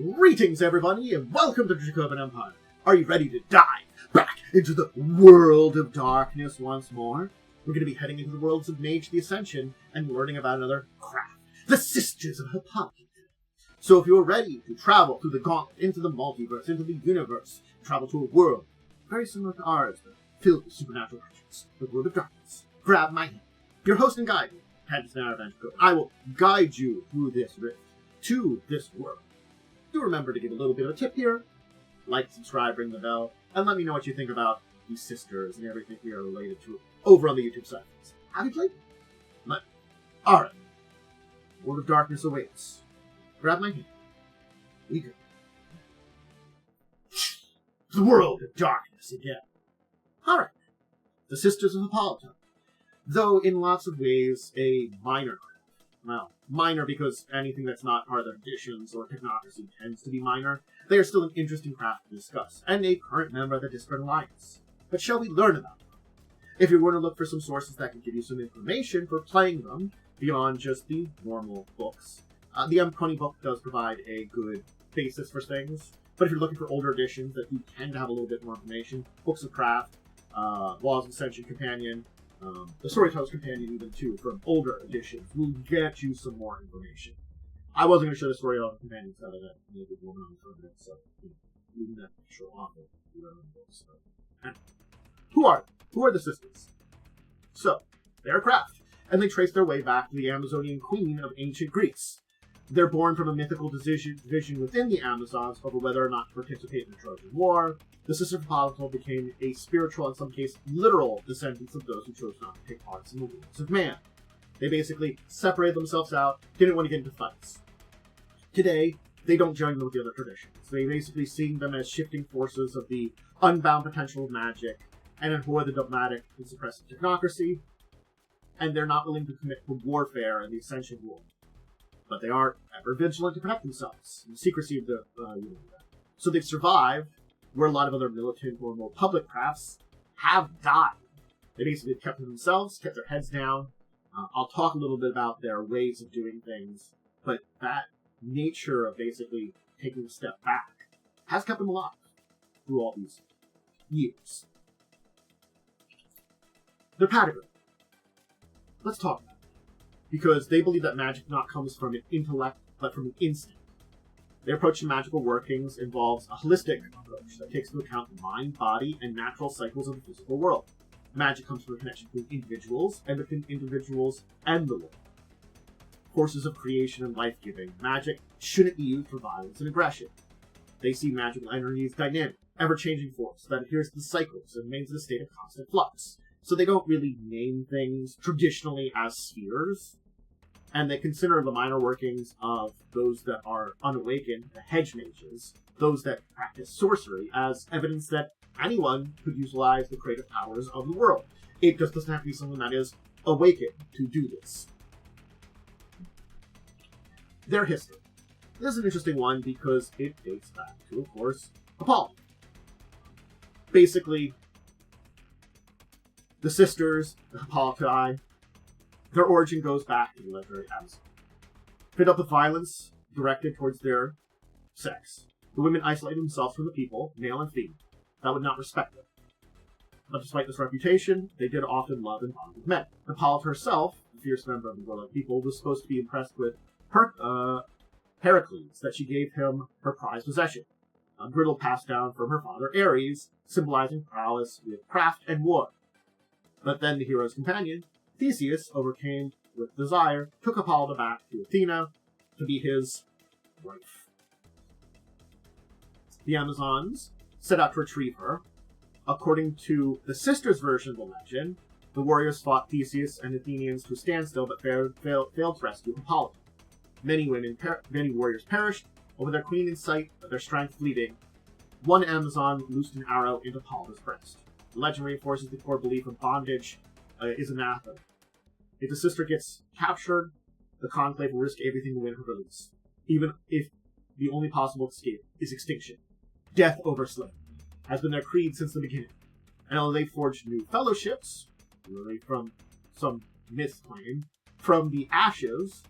Greetings, everybody, and welcome to Dracovin Empire. Are you ready to dive back into the world of darkness once more? We're going to be heading into the worlds of Mage The Ascension and learning about another craft, the Sisters of Hippolyta. So if you're ready to travel through the gauntlet, into the multiverse, into the universe, travel to a world very similar to ours, but filled with supernatural creatures, the world of darkness, grab my hand. Your host and guide, I will guide you through this rift to this world. Do remember to give a little bit of a tip here. Like, subscribe, ring the bell, and let me know what you think about these sisters and everything we are related to over on the YouTube side. Have you played? Alright. World of Darkness awaits. Grab my hand. We go. The world of darkness again. Alright. The Sisters of Hippolyta. Though in lots of ways a minor craft. Well, minor because anything that's not part of their traditions or technocracy tends to be minor. They are still an interesting craft to discuss, and a current member of the Disparate Alliance. But shall we learn about them? If you're going to look for some sources that can give you some information for playing them, beyond just the normal books, the M20 book does provide a good basis for things. But if you're looking for older editions that do tend to have a little bit more information, Books of Craft, Laws of Ascension Companion, the Storyteller's Companion even too, from older editions, will get you some more information. I wasn't going to show the Storyteller's Companion out of that. Maybe we'll know in it, so leaving that to show off of books. Who are the sisters? So, they're a craft, and they trace their way back to the Amazonian queen of ancient Greece. They're born from a mythical division within the Amazons over whether or not to participate in the Trojan War. The Sisters of Hippolyta became a spiritual, in some case literal, descendants of those who chose not to take part in the wars of man. They basically separated themselves out, didn't want to get into fights. Today, they don't join them with the other traditions. They basically see them as shifting forces of the unbound potential of magic and abhor the dogmatic and suppressive technocracy, and they're not willing to commit to warfare and the Ascension War. But they are ever vigilant to protect themselves in the secrecy of the So they've survived where a lot of other militant or more public crafts have died. They basically kept to themselves, kept their heads down. I'll talk a little bit about their ways of doing things, but that nature of basically taking a step back has kept them alive through all these years. They're Padagrim. Let's talk about it. Because they believe that magic not comes from an intellect, but from an instinct. Their approach to magical workings involves a holistic approach that takes into account the mind, body, and natural cycles of the physical world. Magic comes from a connection between individuals, and between individuals and the world. Forces of creation and life-giving, magic shouldn't be used for violence and aggression. They see magical energy as dynamic, ever-changing force that adheres to the cycles and remains in a state of constant flux. So they don't really name things traditionally as spheres, and they consider the minor workings of those that are unawakened, the hedge mages, those that practice sorcery, as evidence that anyone could utilize the creative powers of the world. It just doesn't have to be someone that is awakened to do this. Their history. This is an interesting one because it dates back to, of course, Apollo. Basically, the sisters, the Hippolyta, their origin goes back to the legendary Amazon. Fed up with violence directed towards their sex, the women isolated themselves from the people, male and female, that would not respect them. But despite this reputation, they did often love and bond with men. Hippolyta herself, a fierce member of the world of people, was supposed to be impressed with Heracles, that she gave him her prized possession, a griddle passed down from her father Ares, symbolizing prowess with craft and war. But then the hero's companion, Theseus, overcame with desire, took Hippolyta back to Athena to be his wife. The Amazons set out to retrieve her. According to the sisters' version of the legend, the warriors fought Theseus and Athenians to a standstill but failed to rescue Hippolyta. Many warriors perished, with their queen in sight but their strength fleeting. One Amazon loosed an arrow into Hippolyta's breast. The legend reinforces the core belief of bondage is anathema. If the sister gets captured, the Conclave will risk everything to win her release, even if the only possible escape is extinction. Death over slavery has been their creed since the beginning. And although they forged new fellowships, really from some myth claim, from the ashes,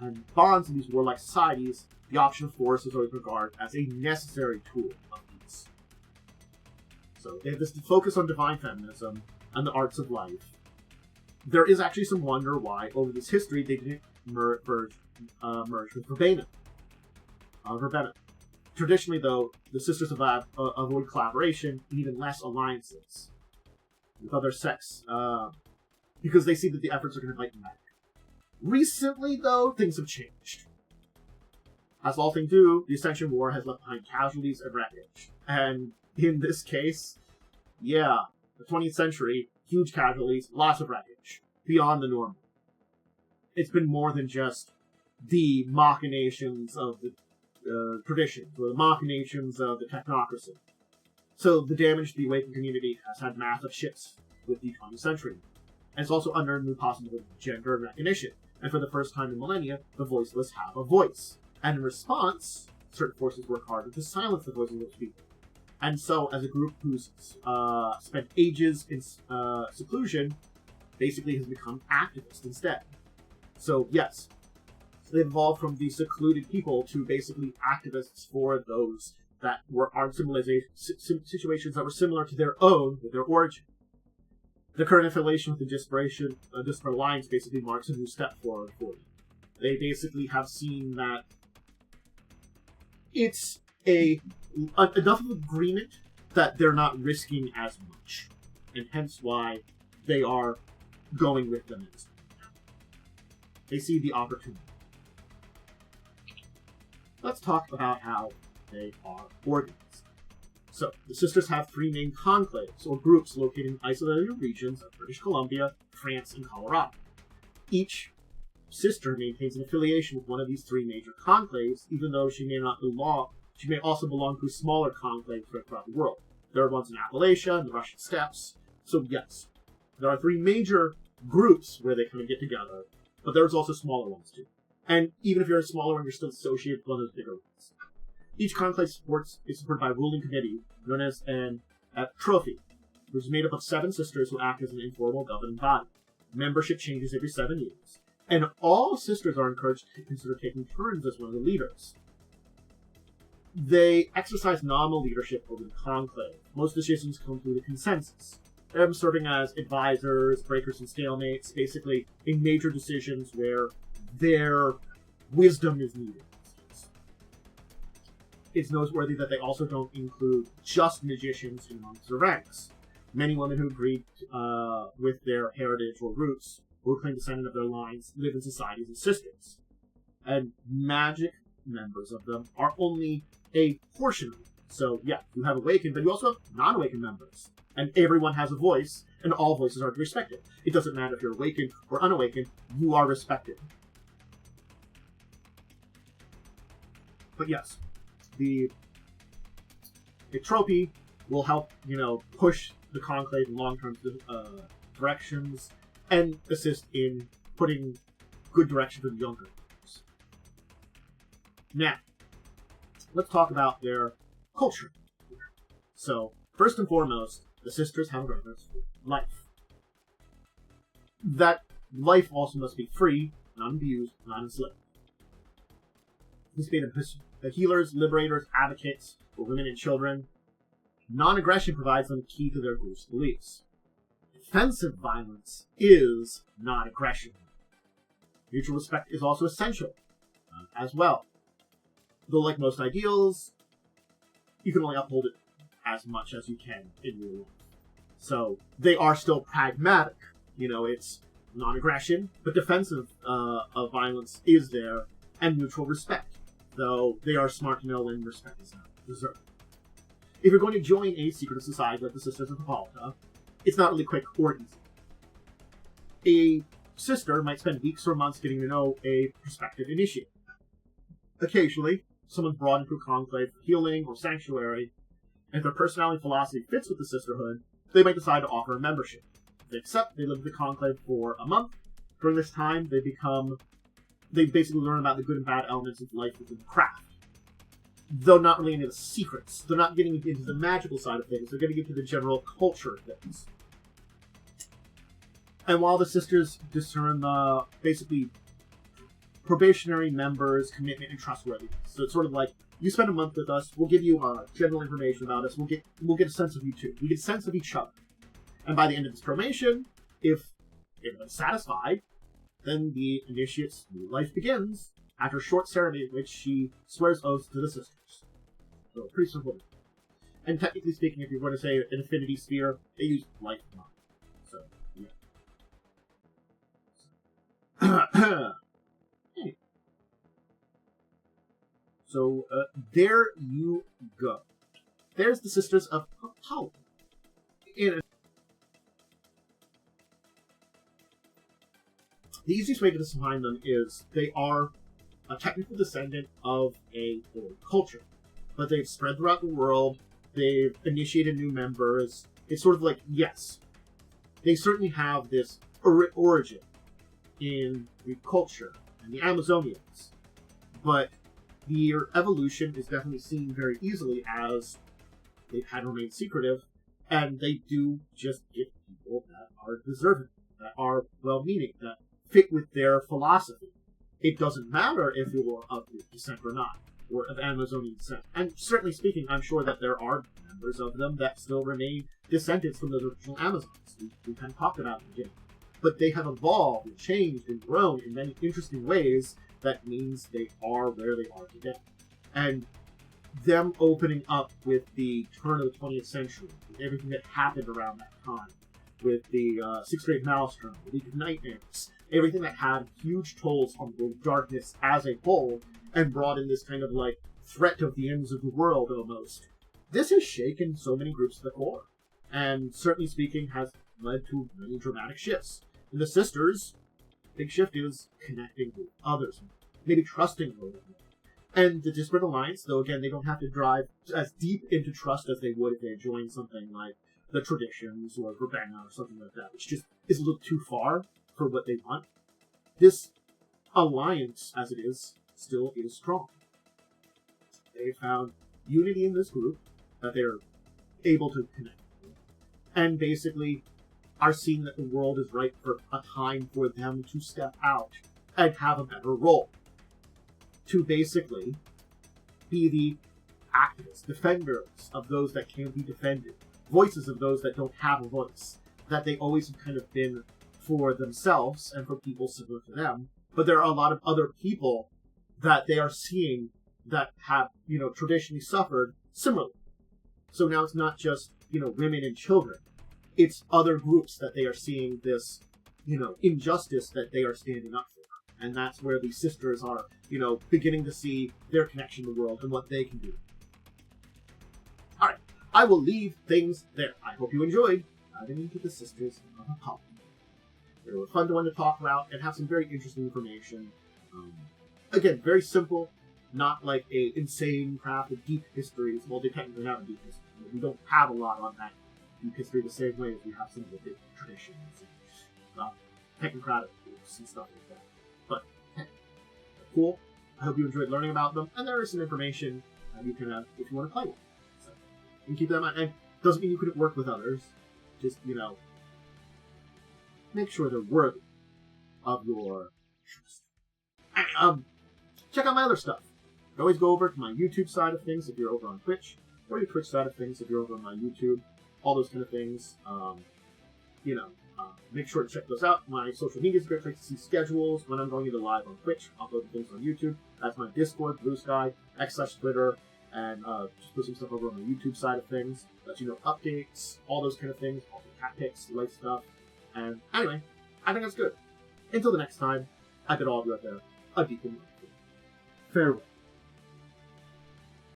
and bonds in these warlike societies, the option of force is always regarded as a necessary tool of peace. So they have this focus on divine feminism and the arts of life. There is actually some wonder why, over this history, they didn't merge with Verbena. Traditionally, though, the Sisters avoid collaboration and even less alliances with other sects, because they see that the efforts are going to bite them back. Recently, though, things have changed. As all things do, the Ascension War has left behind casualties and wreckage. And in this case, yeah, the 20th century, huge casualties, lots of wreckage, beyond the normal. It's been more than just the machinations of the traditions, or the machinations of the technocracy. So the damage to the Awakened community has had massive shifts with the 20th century. And it's also under new possibilities of gender recognition. And for the first time in millennia, the voiceless have a voice. And in response, certain forces work harder to silence the voices of those people. And so, as a group who's spent ages in seclusion, basically has become activists instead. So, yes, they've evolved from the secluded people to basically activists for those that were on situations that were similar to their own with their origin. The current affiliation with the Disparate Alliance basically marks a new step forward for them. They basically have seen that it's enough of agreement that they're not risking as much, and hence why they are going with them. They see the opportunity. Let's talk about how they are organized. So, the Sisters have three main conclaves, or groups, located in isolated regions of British Columbia, France, and Colorado. Each sister maintains an affiliation with one of these three major conclaves, even though she may also belong to smaller conclaves throughout the world. There are ones in Appalachia and the Russian steppes. So yes, there are three major groups where they kind of get together, but there's also smaller ones too. And even if you're a smaller one, you're still associated with one of those bigger ones. Each conclave is supported by a ruling committee known as an trophy, which is made up of 7 sisters who act as an informal governing body. Membership changes every 7 years, and all sisters are encouraged to consider taking turns as one of the leaders. They exercise nominal leadership over the conclave. Most decisions come through the consensus, them serving as advisors, breakers, and stalemates, basically in major decisions where their wisdom is needed. It's noteworthy that they also don't include just magicians in amongst their ranks. Many women who agreed with their heritage or roots, or claim descendant of their lines, live in societies as sisters. And magic members of them are only a portion of it. So, yeah, you have awakened, but you also have non-awakened members. And everyone has a voice, and all voices are respected. It doesn't matter if you're awakened or unawakened, you are respected. But yes, the trophy will help, push the conclave in long-term directions and assist in putting good direction for the younger members. Now, let's talk about their culture. So, first and foremost, the sisters have a reverence for life. That life also must be free, not abused, not enslaved. This made of healers, liberators, advocates for women and children. Non-aggression provides them key to their group's beliefs. Defensive violence is not aggression. Mutual respect is also essential as well. Though, like most ideals, you can only uphold it as much as you can in real life. So, they are still pragmatic. It's non-aggression, but defensive of violence is there, and mutual respect. Though they are smart to know when respect is not deserved. If you're going to join a secretive society like the Sisters of Hippolyta, it's not really quick or easy. A sister might spend weeks or months getting to know a prospective initiate. Occasionally, someone's brought into a conclave for healing or sanctuary, and if their personality and philosophy fits with the sisterhood, they might decide to offer a membership. If they accept, they live in the conclave for a month. During this time, they basically learn about the good and bad elements of life within the craft. Though not really into the secrets. They're not getting into the magical side of things. They're getting into the general culture of things. And while the sisters discern basically probationary members' commitment and trustworthiness. So it's sort of like, you spend a month with us, we'll give you general information about us, we'll get a sense of you too. We get a sense of each other. And by the end of this probation, if everyone's satisfied, then the initiate's new life begins after a short ceremony in which she swears oaths to the sisters. So, pretty simple. And technically speaking, if you're going to say an affinity sphere, they use life and mind. So, yeah. Hey. So, there you go. There's the Sisters of Hippolyta. The easiest way to define them is they are a technical descendant of a old culture, but they've spread throughout the world. They've initiated new members. It's sort of like, yes, they certainly have this origin in the culture and the Amazonians, but their evolution is definitely seen very easily as they've had to remain secretive, and they do just get people that are deserving, that are well-meaning, that fit with their philosophy. It doesn't matter if you're of descent or not, or of Amazonian descent. And certainly speaking, I'm sure that there are members of them that still remain descendants from the original Amazons. We kind of talked about it again. But they have evolved and changed and grown in many interesting ways that means they are where they are today. And them opening up with the turn of the 20th century, with everything that happened around that time, with the Sixth Grade Maelstrom, the League of Nightmares, everything that had huge tolls on the darkness as a whole, and brought in this kind of like threat of the ends of the world almost. This has shaken so many groups to the core, and certainly speaking has led to many dramatic shifts. In the Sisters, big shift is connecting with others, maybe trusting a little bit more. And the Disparate Alliance, though again they don't have to drive as deep into trust as they would if they had joined something like the Traditions or Verbena or something like that, which just is a little too far for what they want. This alliance, as it is, still is strong. They found unity in this group that they're able to connect with, and basically are seeing that the world is ripe for a time for them to step out and have a better role. To basically be the activists, defenders of those that can't be defended, voices of those that don't have a voice, that they always have kind of been for themselves and for people similar to them. But there are a lot of other people that they are seeing that have, traditionally suffered similarly. So now it's not just, women and children. It's other groups that they are seeing this, injustice that they are standing up for. And that's where the sisters are, beginning to see their connection to the world and what they can do. Alright, I will leave things there. I hope you enjoyed diving into the Sisters of Hippolyta. They were a fun one to talk about and have some very interesting information. Again, very simple, not like a insane craft of deep histories. Well, they technically have a deep history. We don't have a lot on that deep history the same way as we have some of the big traditions and technocratic groups and stuff like that. But, hey, they're cool. I hope you enjoyed learning about them, and there is some information you can have if you want to play one. So, you can keep that in mind. And it doesn't mean you couldn't work with others. Just, make sure they're worthy of your trust. And, check out my other stuff. You can always go over to my YouTube side of things if you're over on Twitch, or your Twitch side of things if you're over on my YouTube. All those kind of things. Make sure to check those out. My social media is great place to see schedules when I'm going either live on Twitch, uploading things on YouTube. That's my Discord, Blue Sky, X/Twitter, and just put some stuff over on the YouTube side of things. Let you know updates, all those kind of things, all the cat pics, life stuff. And anyway, I think that's good. Until the next time, I bid all of you out there a deep and mindful farewell.